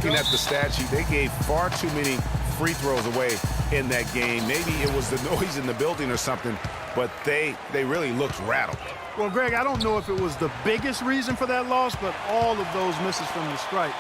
looking at the stat sheet, they gave far too many free throws away in that game. Maybe it was the noise in the building or something, but they really looked rattled. Well, Greg, I don't know if it was the biggest reason for that loss, but all of those misses from the stripe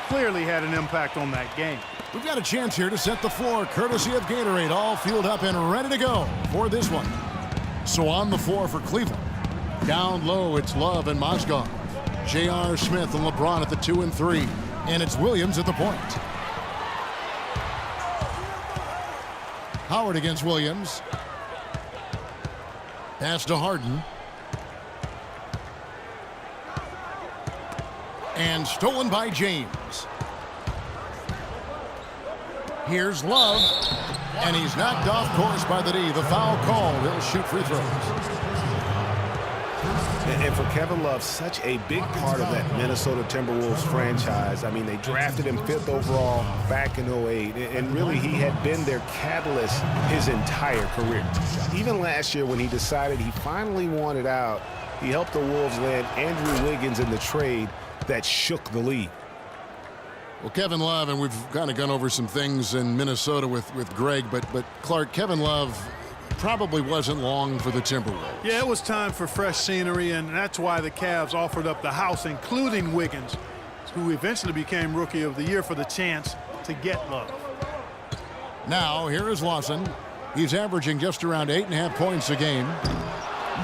clearly had an impact on that game. We've got a chance here to set the floor, courtesy of Gatorade, all fueled up and ready to go for this one. So on the floor for Cleveland. Down low, it's Love and Mozgov. J.R. Smith and LeBron at the 2 and 3. And it's Williams at the point. Howard against Williams. Pass to Harden. And stolen by James. Here's Love. And he's knocked off course by the D. The foul call. He'll shoot free throws. And for Kevin Love, such a big part of that Minnesota Timberwolves franchise. I mean, they drafted him 5th overall back in 08, and really he had been their catalyst his entire career. Even last year when he decided he finally wanted out, he helped the Wolves land Andrew Wiggins in the trade that shook the league. Well, Kevin Love, and we've kind of gone over some things in Minnesota with Greg, but Clark, Kevin Love probably wasn't long for the Timberwolves. Yeah, it was time for fresh scenery, and that's why the Cavs offered up the house, including Wiggins, who eventually became Rookie of the Year, for the chance to get Love. Now, here is Lawson. He's averaging just around 8.5 points a game.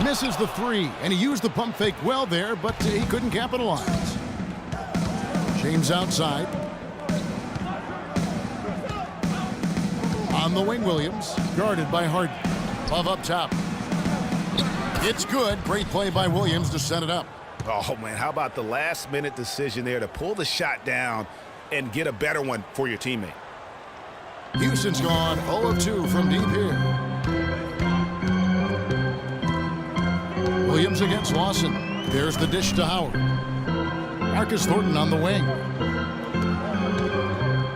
Misses the 3, and he used the pump fake well there, but he couldn't capitalize. James outside. On the wing, Williams, guarded by Harden. Love up top. It's good. Great play by Williams to set it up. Oh, man, how about the last-minute decision there to pull the shot down and get a better one for your teammate? Houston's gone 0 of 2 from deep here. Williams against Lawson. There's the dish to Howard. Marcus Thornton on the wing.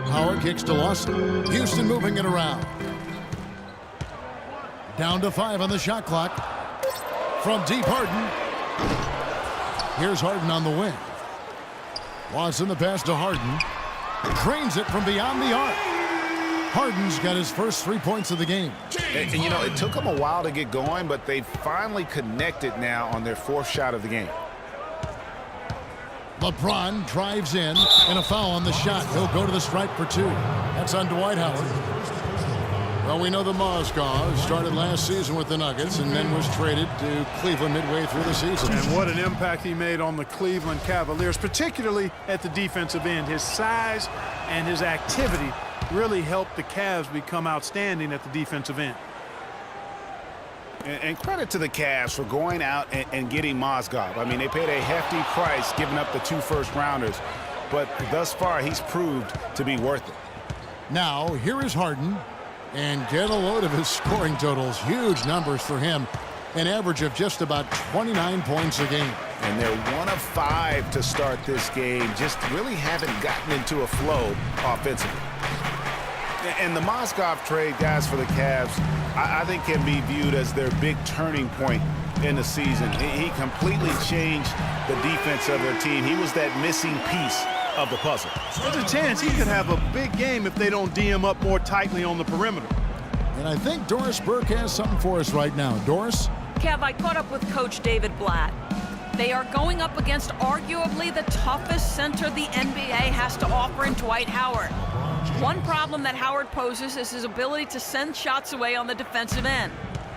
Howard kicks to Lawson. Houston moving it around. Down to 5 on the shot clock. From deep, Harden. Here's Harden on the wing. Lawson the pass to Harden. Drains it from beyond the arc. Harden's got his first 3 points of the game. And you know, it took them a while to get going, but they finally connected now on their 4th shot of the game. LeBron drives in, and a foul on the shot. He'll go to the stripe for 2. That's on Dwight Howard. Well, we know the Mozgov started last season with the Nuggets and then was traded to Cleveland midway through the season. And what an impact he made on the Cleveland Cavaliers, particularly at the defensive end. His size and his activity really helped the Cavs become outstanding at the defensive end. And credit to the Cavs for going out and getting Mozgov. I mean, they paid a hefty price giving up the 2 first-rounders, but thus far he's proved to be worth it. Now, here is Harden, and get a load of his scoring totals. Huge numbers for him. An average of just about 29 points a game. And they're 1 of 5 to start this game. Just really haven't gotten into a flow offensively. And the Mozgov trade, guys, for the Cavs, I think can be viewed as their big turning point in the season. He completely changed the defense of their team. He was that missing piece of the puzzle. There's a chance he could have a big game if they don't D him up more tightly on the perimeter. And I think Doris Burke has something for us right now. Doris? Kev, I caught up with Coach David Blatt. They are going up against arguably the toughest center the NBA has to offer in Dwight Howard. One problem that Howard poses is his ability to send shots away on the defensive end.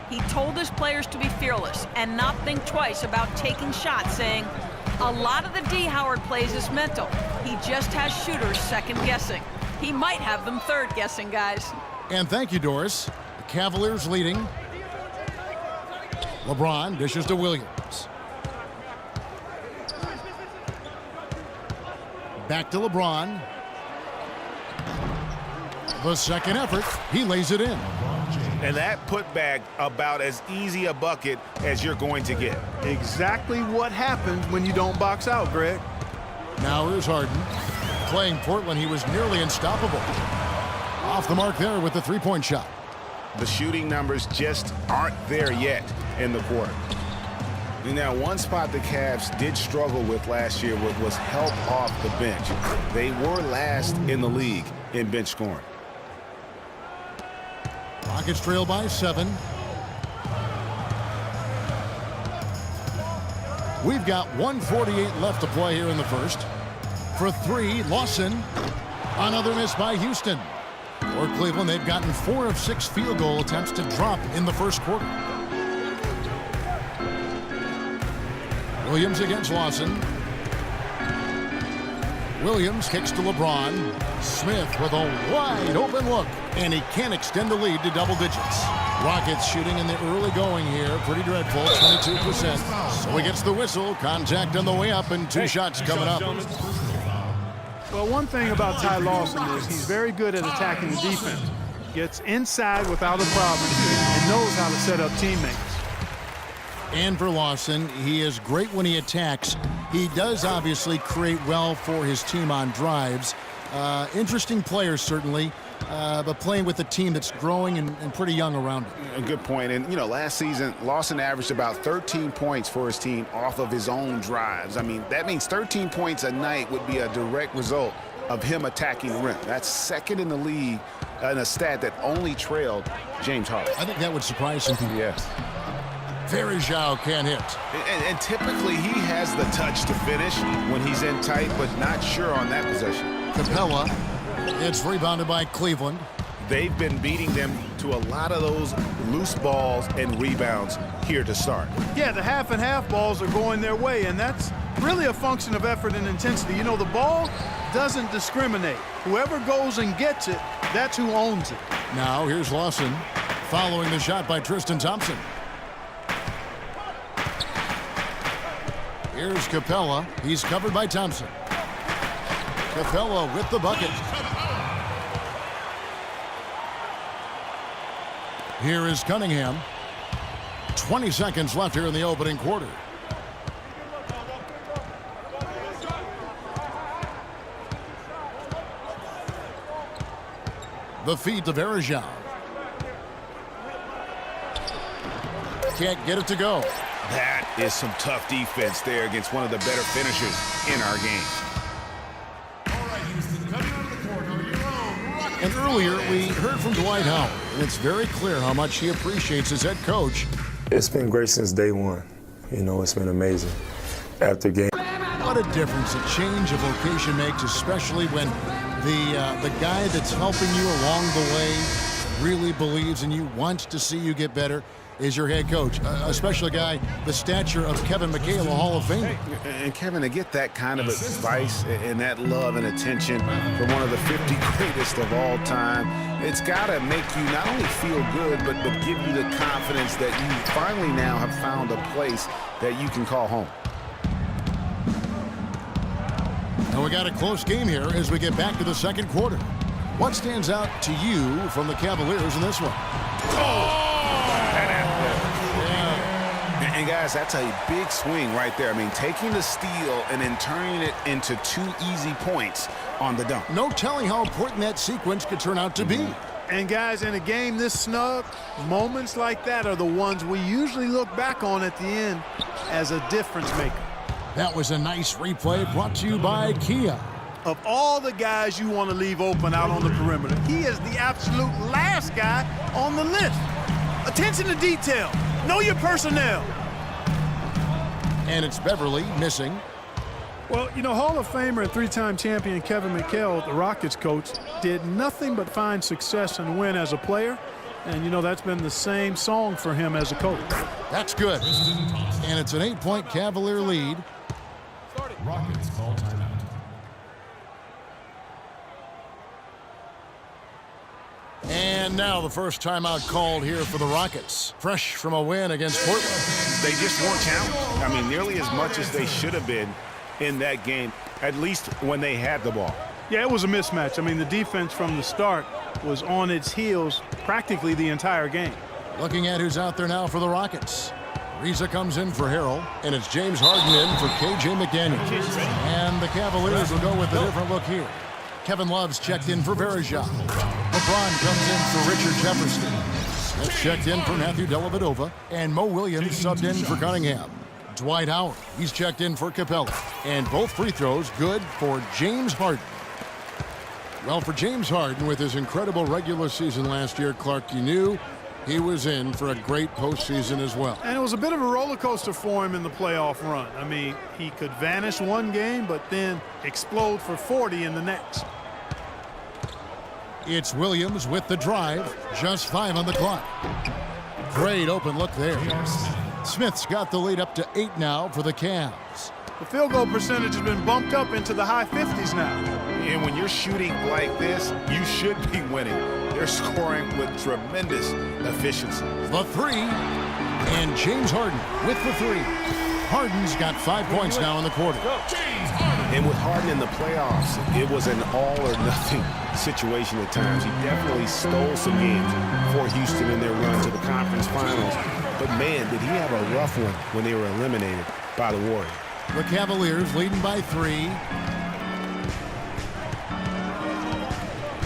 He told his players to be fearless and not think twice about taking shots, saying, a lot of the D Howard plays is mental. He just has shooters second-guessing. He might have them third-guessing, guys. And thank you, Doris. The Cavaliers leading. LeBron dishes to Williams. Back to LeBron. The second effort, he lays it in. And that putback about as easy a bucket as you're going to get. Exactly what happens when you don't box out, Greg. Now here's Harden. Playing Portland, he was nearly unstoppable. Off the mark there with the three-point shot. The shooting numbers just aren't there yet in the quarter. Now, one spot the Cavs did struggle with last year was help off the bench. They were last in the league in bench scoring. Rockets trail by 7. We've got 1:48 left to play here in the first. For 3, Lawson. Another miss by Houston. For Cleveland, they've gotten 4 of 6 field goal attempts to drop in the first quarter. Williams against Lawson. Williams kicks to LeBron. Smith with a wide open look, and he can't extend the lead to double digits. Rockets shooting in the early going here. Pretty dreadful, 22%. So he gets the whistle. Contact on the way up, and 2 shots coming up. Well, one thing about Ty Lawson is he's very good at attacking the defense. Gets inside without a problem and knows how to set up teammates. And for Lawson, he is great when he attacks. He does obviously create well for his team on drives. Interesting player, certainly, but playing with a team that's growing and pretty young around him. A good point. And, you know, last season, Lawson averaged about 13 points for his team off of his own drives. I mean, that means 13 points a night would be a direct result of him attacking the rim. That's second in the league in a stat that only trailed James Harden. I think that would surprise some people. Yes. Varejao can't hit. And typically he has the touch to finish when he's in tight, but not sure on that possession. Capella. It's rebounded by Cleveland. They've been beating them to a lot of those loose balls and rebounds here to start. Yeah, the half and half balls are going their way, and that's really a function of effort and intensity. You know, the ball doesn't discriminate. Whoever goes and gets it, that's who owns it. Now here's Lawson following the shot by Tristan Thompson. Here's Capella. He's covered by Thompson. Capella with the bucket. Here is Cunningham. 20 seconds left here in the opening quarter. The feed to Varejao. Can't get it to go. That is some tough defense there against one of the better finishers in our game. And earlier, we heard from Dwight Howard, and it's very clear how much he appreciates his head coach. It's been great since day one. You know, it's been amazing. After game. What a difference a change of location makes, especially when the guy that's helping you along the way really believes in you, wants to see you get better, is your head coach, especially a guy the stature of Kevin McHale, a Hall of Famer. And Kevin, to get that kind of advice and that love and attention from one of the 50 greatest of all time, it's got to make you not only feel good, but give you the confidence that you finally now have found a place that you can call home. And we got a close game here as we get back to the second quarter. What stands out to you from the Cavaliers in this one? And guys, that's a big swing right there. I mean, taking the steal and then turning it into 2 easy points on the dunk. No telling how important that sequence could turn out to be. And guys, in a game this snug, moments like that are the ones we usually look back on at the end as a difference maker. That was a nice replay brought to you by Kia. Of all the guys you want to leave open out on the perimeter, he is the absolute last guy on the list. Attention to detail. Know your personnel. And it's Beverly missing. Well, you know, Hall of Famer and 3-time champion Kevin McHale, the Rockets coach, did nothing but find success and win as a player. And, you know, that's been the same song for him as a coach. That's good. And it's an 8-point Cavalier lead. Rockets call timeout. And now the first timeout called here for the Rockets. Fresh from a win against Portland. They just weren't challenged. I mean, nearly as much as they should have been in that game, at least when they had the ball. Yeah, it was a mismatch. I mean, the defense from the start was on its heels practically the entire game. Looking at who's out there now for the Rockets. Reza comes in for Harrell, and it's James Harden in for KJ McDaniels. And the Cavaliers will go with a different look here. Kevin Love's checked in for Varejao. LeBron comes in for Richard Jefferson. That's checked in for Matthew Dellavedova, and Mo Williams subbed in for Cunningham. Dwight Howard. He's checked in for Capella. And both free throws good for James Harden. Well, for James Harden, with his incredible regular season last year, Clark, you knew he was in for a great postseason as well. And it was a bit of a roller coaster for him in the playoff run. I mean, he could vanish one game, but then explode for 40 in the next. It's Williams with the drive. Just 5 on the clock. Great open look there. Smith's got the lead up to 8 now for the Cavs. The field goal percentage has been bumped up into the high 50s now. And when you're shooting like this, you should be winning. They're scoring with tremendous efficiency. The 3. And James Harden with the 3. Harden's got 5 points now in the quarter. And with Harden in the playoffs, it was an all or nothing situation at times. He definitely stole some games for Houston in their run to the conference finals. But man, did he have a rough one when they were eliminated by the Warriors. The Cavaliers leading by 3.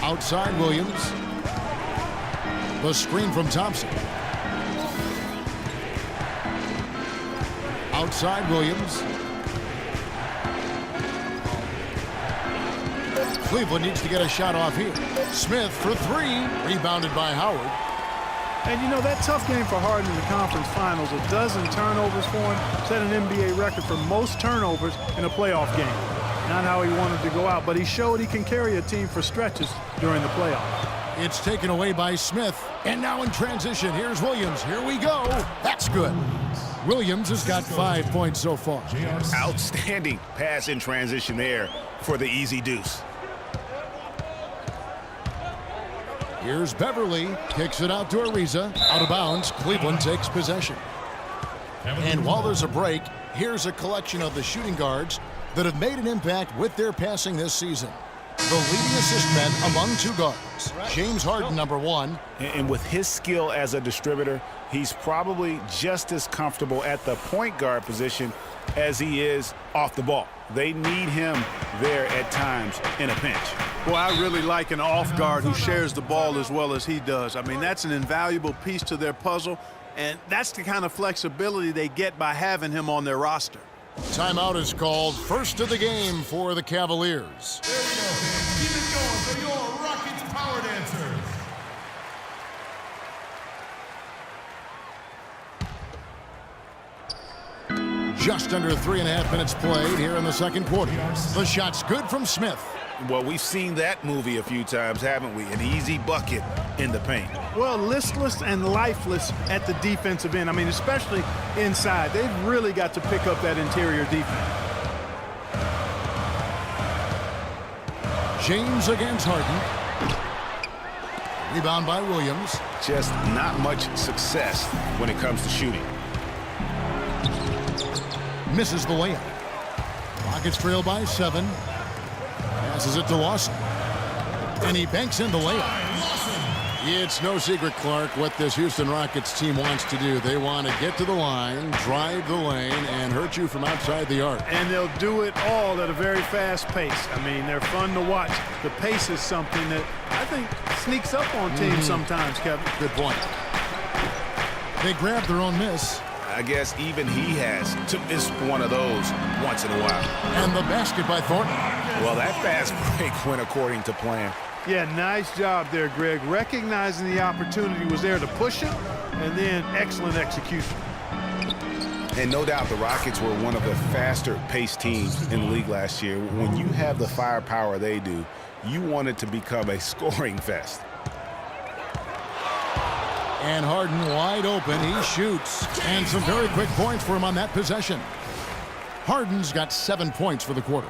Outside Williams. The screen from Thompson. Outside Williams. Cleveland needs to get a shot off here. Smith for 3. Rebounded by Howard. And you know, that tough game for Harden in the conference finals, a dozen turnovers for him, set an NBA record for most turnovers in a playoff game. Not how he wanted to go out, but he showed he can carry a team for stretches during the playoffs. It's taken away by Smith. And now in transition, here's Williams. Here we go. That's good. Williams has got 5 points so far. Outstanding pass in transition there for the easy deuce. Here's Beverly. Kicks it out to Ariza. Out of bounds. Cleveland takes possession. And while there's a break, here's a collection of the shooting guards that have made an impact with their passing this season. The leading assist man among 2 guards. James Harden, number 1. And with his skill as a distributor, he's probably just as comfortable at the point guard position as he is off the ball. They need him there at times in a pinch. Well, I really like an off guard who shares the ball as well as he does. I mean, that's an invaluable piece to their puzzle, and that's the kind of flexibility they get by having him on their roster. Timeout is called. First of the game for the Cavaliers. There we go. Keep it going for your Rockets Power Dancers. Just under 3.5 minutes played here in the second quarter. The shot's good from Smith. Well, we've seen that movie a few times, haven't we? An easy bucket in the paint. Well, listless and lifeless at the defensive end. I mean, especially inside. They've really got to pick up that interior defense. James against Harden. Rebound by Williams. Just not much success when it comes to shooting. Misses the layup. Rockets trail by 7. Passes it to Lawson. And he banks in the layup. It's no secret, Clark, what this Houston Rockets team wants to do. They want to get to the line, drive the lane, and hurt you from outside the arc. And they'll do it all at a very fast pace. I mean, they're fun to watch. The pace is something that I think sneaks up on teams sometimes, Kevin. Good point. They grab their own miss. I guess even he has to miss one of those once in a while. And the basket by Thornton. Well, that fast break went according to plan. Yeah, nice job there, Greg. Recognizing the opportunity was there to push it, and then excellent execution. And no doubt the Rockets were one of the faster-paced teams in the league last year. When you have the firepower they do, you want it to become a scoring fest. And Harden wide open. He shoots. And some very quick points for him on that possession. Harden's got 7 points for the quarter.